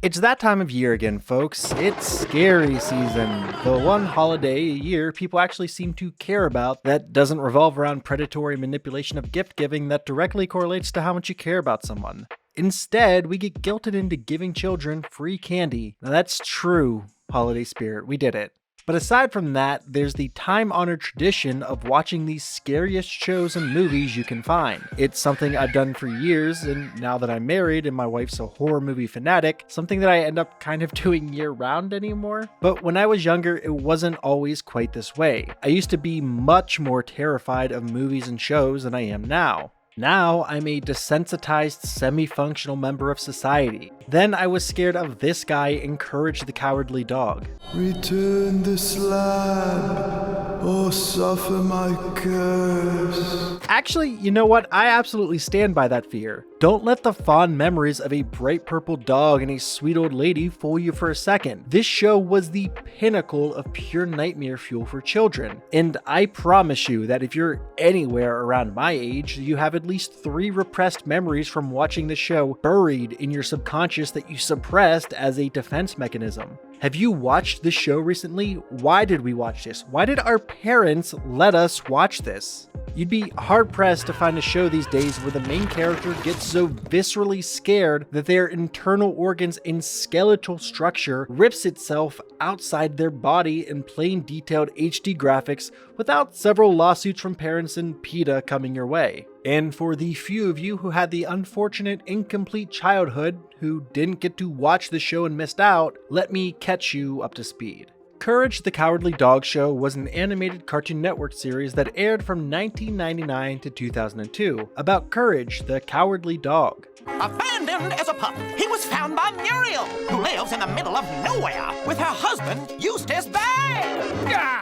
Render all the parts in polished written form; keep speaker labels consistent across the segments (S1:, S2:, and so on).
S1: It's that time of year again, folks. It's scary season. The one holiday a year people actually seem to care about that doesn't revolve around predatory manipulation of gift giving that directly correlates to how much you care about someone. Instead, we get guilted into giving children free candy. Now that's true, holiday spirit, we did it. But aside from that, there's the time-honored tradition of watching the scariest shows and movies you can find. It's something I've done for years, and now that I'm married and my wife's a horror movie fanatic, something that I end up kind of doing year-round anymore. But when I was younger, it wasn't always quite this way. I used to be much more terrified of movies and shows than I am now. Now, I'm a desensitized, semi-functional member of society. Then I was scared of this guy in Courage the Cowardly Dog.
S2: Return the slab, or suffer my curse.
S1: Actually, you know what? I absolutely stand by that fear. Don't let the fond memories of a bright purple dog and a sweet old lady fool you for a second. This show was the pinnacle of pure nightmare fuel for children. And I promise you that if you're anywhere around my age, you have at least 3 repressed memories from watching the show buried in your subconscious that you suppressed as a defense mechanism. Have you watched this show recently? Why did we watch this? Why did our parents let us watch this? You'd be hard-pressed to find a show these days where the main character gets so viscerally scared that their internal organs and skeletal structure rips itself outside their body in plain detailed HD graphics without several lawsuits from parents and PETA coming your way. And for the few of you who had the unfortunate incomplete childhood who didn't get to watch the show and missed out, let me catch you up to speed. Courage the Cowardly Dog Show was an animated Cartoon Network series that aired from 1999 to 2002 about Courage the Cowardly Dog.
S3: Abandoned as a pup, he was found by Muriel, who lives in the middle of nowhere with her husband, Eustace Bay.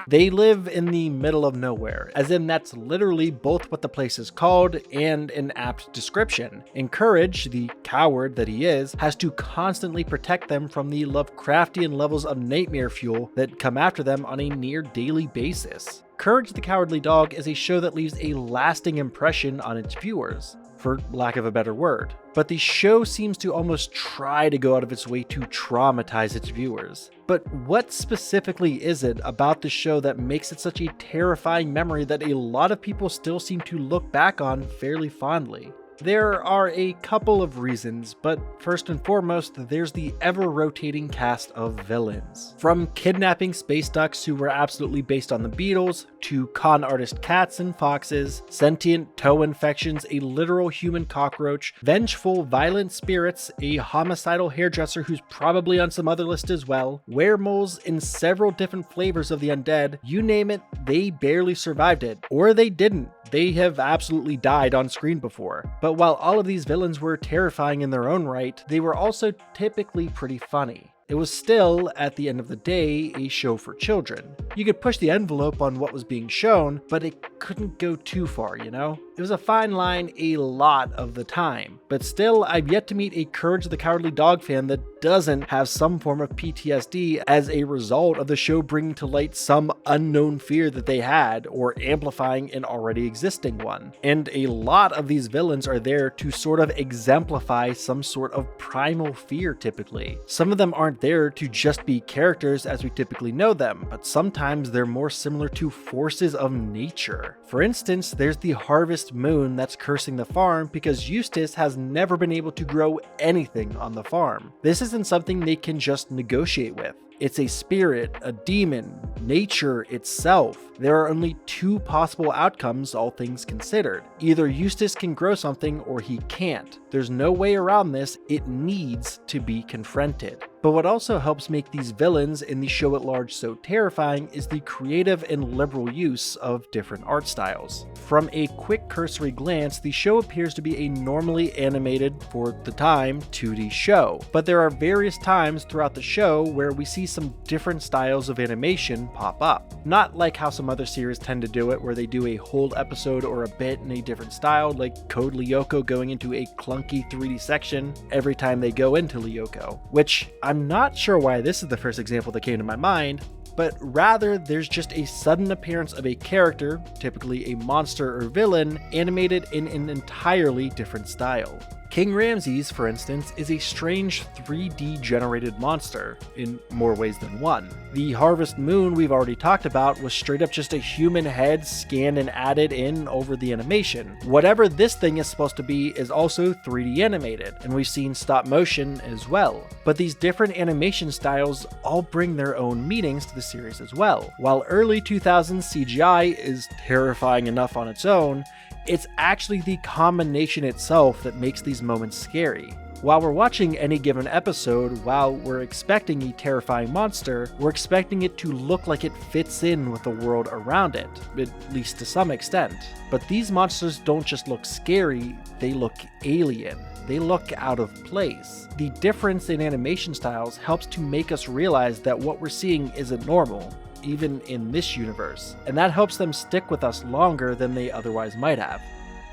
S1: They live in the middle of nowhere, as in that's literally both what the place is called and an apt description. And Courage, the coward that he is, has to constantly protect them from the Lovecraftian levels of nightmare fuel that come after them on a near daily basis. Courage the Cowardly Dog is a show that leaves a lasting impression on its viewers, for lack of a better word. But the show seems to almost try to go out of its way to traumatize its viewers. But what specifically is it about the show that makes it such a terrifying memory that a lot of people still seem to look back on fairly fondly? There are a couple of reasons, but first and foremost, there's the ever-rotating cast of villains. From kidnapping space ducks who were absolutely based on the Beatles, to con artist cats and foxes, sentient toe infections, a literal human cockroach, vengeful, violent spirits, a homicidal hairdresser who's probably on some other list as well, weremoles in several different flavors of the undead, you name it, they barely survived it. Or they didn't. They have absolutely died on screen before. But while all of these villains were terrifying in their own right, they were also typically pretty funny. It was still, at the end of the day, a show for children. You could push the envelope on what was being shown, but it couldn't go too far, you know? It was a fine line a lot of the time. But still, I've yet to meet a Courage the Cowardly Dog fan that doesn't have some form of PTSD as a result of the show bringing to light some unknown fear that they had, or amplifying an already existing one. And a lot of these villains are there to sort of exemplify some sort of primal fear typically. Some of them aren't there to just be characters as we typically know them, but sometimes they're more similar to forces of nature. For instance, there's the harvest moon that's cursing the farm because Eustace has never been able to grow anything on the farm. This isn't something they can just negotiate with. It's a spirit, a demon, nature itself. There are only 2 possible outcomes, all things considered. Either Eustace can grow something or he can't. There's no way around this, it needs to be confronted. But what also helps make these villains in the show at large so terrifying is the creative and liberal use of different art styles. From a quick cursory glance, the show appears to be a normally animated, for the time, 2D show. But there are various times throughout the show where we see some different styles of animation pop up. Not like how some other series tend to do it, where they do a whole episode or a bit in a different style, like Code Lyoko going into a clunky 3D section every time they go into Lyoko, which I'm not sure why this is the first example that came to my mind, but rather there's just a sudden appearance of a character, typically a monster or villain, animated in an entirely different style. King Ramses, for instance, is a strange 3D generated monster, in more ways than one. The Harvest Moon we've already talked about was straight up just a human head scanned and added in over the animation. Whatever this thing is supposed to be is also 3D animated, and we've seen stop motion as well. But these different animation styles all bring their own meanings to the series as well. While early 2000s CGI is terrifying enough on its own, it's actually the combination itself that makes these moments scary. While we're watching any given episode, while we're expecting a terrifying monster, we're expecting it to look like it fits in with the world around it, at least to some extent. But these monsters don't just look scary, they look alien. They look out of place. The difference in animation styles helps to make us realize that what we're seeing isn't normal, even in this universe, and that helps them stick with us longer than they otherwise might have.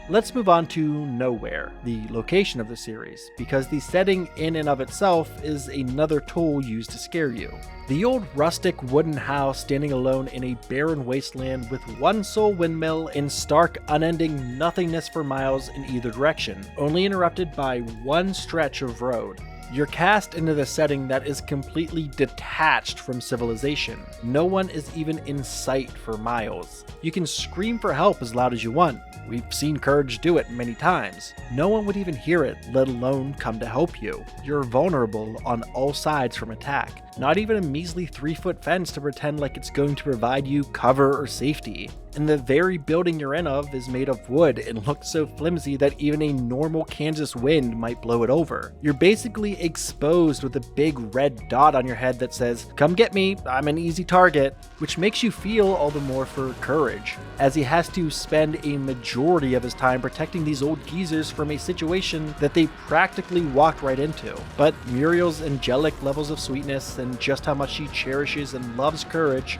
S1: Let's move on to Nowhere, the location of the series, because the setting in and of itself is another tool used to scare you. The old rustic wooden house standing alone in a barren wasteland with one sole windmill in stark, unending nothingness for miles in either direction, only interrupted by one stretch of road. You're cast into the setting that is completely detached from civilization. No one is even in sight for miles. You can scream for help as loud as you want. We've seen Courage do it many times. No one would even hear it, let alone come to help you. You're vulnerable on all sides from attack. Not even a measly 3-foot fence to pretend like it's going to provide you cover or safety. And the very building you're in of is made of wood and looks so flimsy that even a normal Kansas wind might blow it over. You're basically exposed with a big red dot on your head that says, "Come get me, I'm an easy target," which makes you feel all the more for Courage, as he has to spend a majority of his time protecting these old geezers from a situation that they practically walked right into. But Muriel's angelic levels of sweetness and just how much she cherishes and loves Courage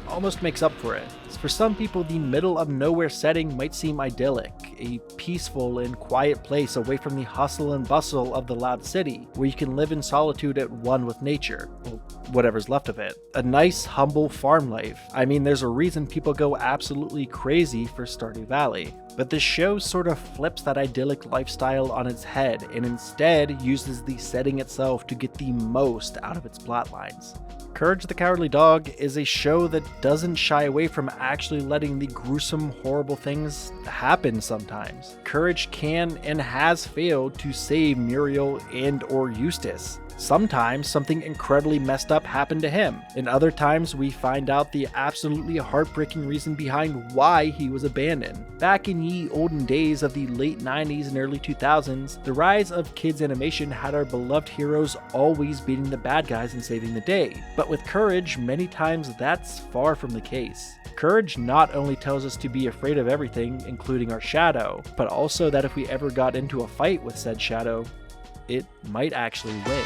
S1: almost makes up for it. For some people, the middle of nowhere setting might seem idyllic, a peaceful and quiet place away from the hustle and bustle of the loud city, where you can live in solitude at one with nature, or whatever's left of it. A nice, humble farm life. I mean, there's a reason people go absolutely crazy for Stardew Valley. But the show sort of flips that idyllic lifestyle on its head, and instead uses the setting itself to get the most out of its plotlines. Courage the Cowardly Dog is a show that doesn't shy away from actually letting the gruesome, horrible things happen sometimes. Courage can and has failed to save Muriel and or Eustace. Sometimes something incredibly messed up happened to him, and other times we find out the absolutely heartbreaking reason behind why he was abandoned. Back in ye olden days of the late 90s and early 2000s, the rise of kids animation had our beloved heroes always beating the bad guys and saving the day. But with Courage, many times that's far from the case. Courage not only tells us to be afraid of everything, including our shadow, but also that if we ever got into a fight with said shadow, it might actually win.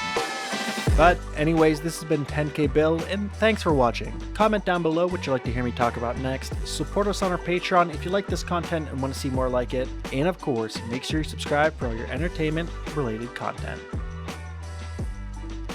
S1: But anyways, this has been 10K Bill, and thanks for watching. Comment down below what you'd like to hear me talk about next. Support us on our Patreon if you like this content and want to see more like it. And of course, make sure you subscribe for all your entertainment-related content.